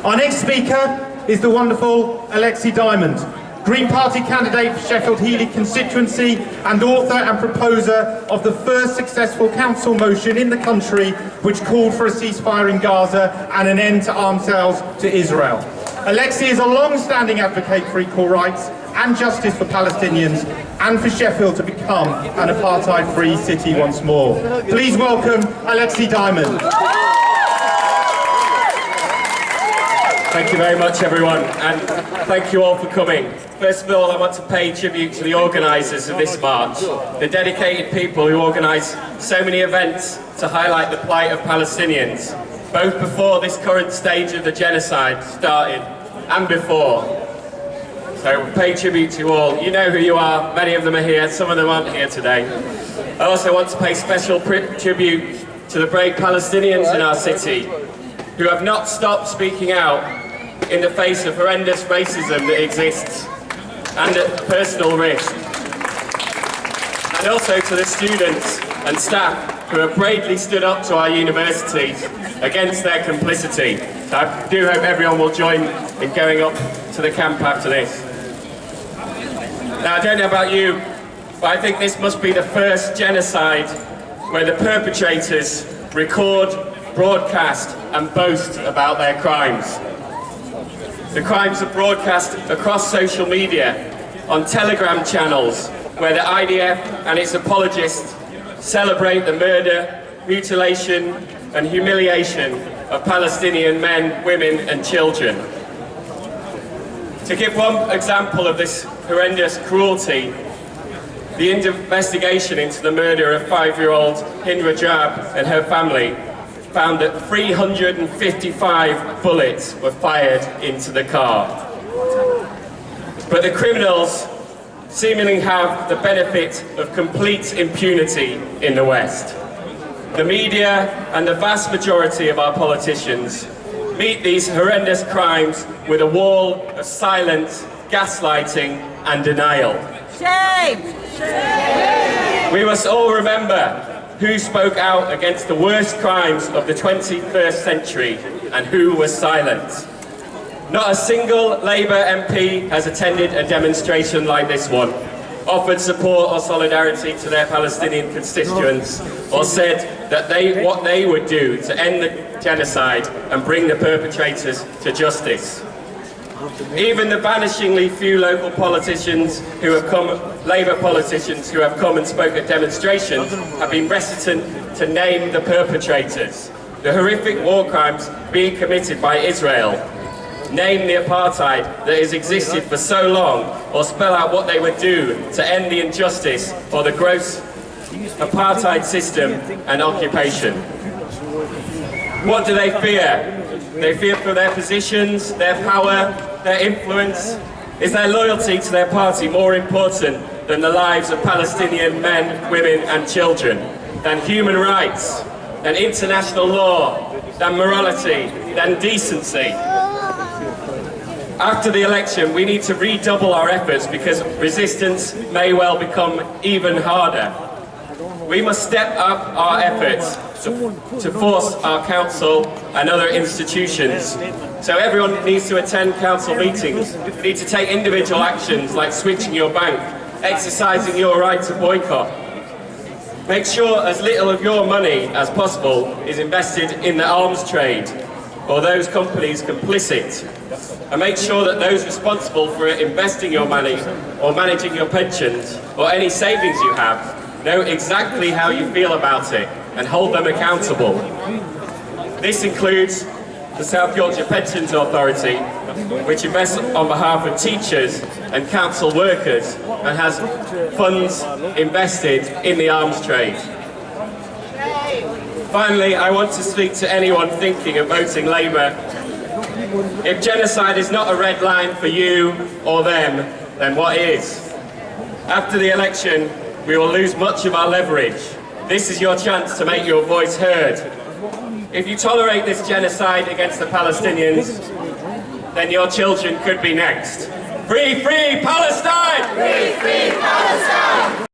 Our next speaker is the wonderful Alexi Dimond, Green Party candidate for Sheffield Heeley constituency and author and proposer of the first successful council motion in the country which called for a ceasefire in Gaza and an end to arms sales to Israel. Alexi is a long-standing advocate for equal rights and justice for Palestinians and for Sheffield to become an apartheid-free city once more. Please welcome Alexi Dimond. Thank you very much, everyone, and thank you all for coming. First of all, I want to pay tribute to the organisers of this march, the dedicated people who organise so many events to highlight the plight of Palestinians, both before this current stage of the genocide started and before. So pay tribute to you all. You know who you are, many of them are here, some of them aren't here today. I also want to pay special tribute to the brave Palestinians in our city who have not stopped speaking out in the face of horrendous racism that exists and at personal risk. And also to the students and staff who have bravely stood up to our universities against their complicity. So I do hope everyone will join in going up to the camp after this. Now, I don't know about you, but I think this must be the first genocide where the perpetrators record, broadcast and boast about their crimes. The crimes are broadcast across social media, on Telegram channels, where the IDF and its apologists celebrate the murder, mutilation and humiliation of Palestinian men, women and children. To give one example of this horrendous cruelty, the investigation into the murder of 5-year-old Hind Rajab and her family found that 355 bullets were fired into the car. But the criminals seemingly have the benefit of complete impunity in the West. The media and the vast majority of our politicians meet these horrendous crimes with a wall of silence, gaslighting and denial. Shame! Shame! We must all remember who spoke out against the worst crimes of the 21st century and who was silent. Not a single Labour MP has attended a demonstration like this one, offered support or solidarity to their Palestinian constituents, or said that what they would do to end the genocide and bring the perpetrators to justice. Even the vanishingly few local politicians who have come, Labour politicians who have come and spoke at demonstrations, have been reticent to name the perpetrators. The horrific war crimes being committed by Israel, name the apartheid that has existed for so long, or spell out what they would do to end the injustice or the gross apartheid system and occupation. What do they fear? They fear for their positions, their power, their influence. Is their loyalty to their party more important than the lives of Palestinian men, women and children, than human rights, than international law, than morality, than decency? After the election, we need to redouble our efforts because resistance may well become even harder. We must step up our efforts to force our council and other institutions. So everyone needs to attend council meetings. You need to take individual actions like switching your bank, exercising your right to boycott. Make sure as little of your money as possible is invested in the arms trade or those companies complicit. And make sure that those responsible for investing your money or managing your pensions or any savings you have know exactly how you feel about it and hold them accountable. This includes the South Yorkshire Pensions Authority, which invests on behalf of teachers and council workers and has funds invested in the arms trade. Finally, I want to speak to anyone thinking of voting Labour. If genocide is not a red line for you or them, then what is? After the election, we will lose much of our leverage. This is your chance to make your voice heard. If you tolerate this genocide against the Palestinians, then your children could be next. Free, free Palestine! Free, free Palestine!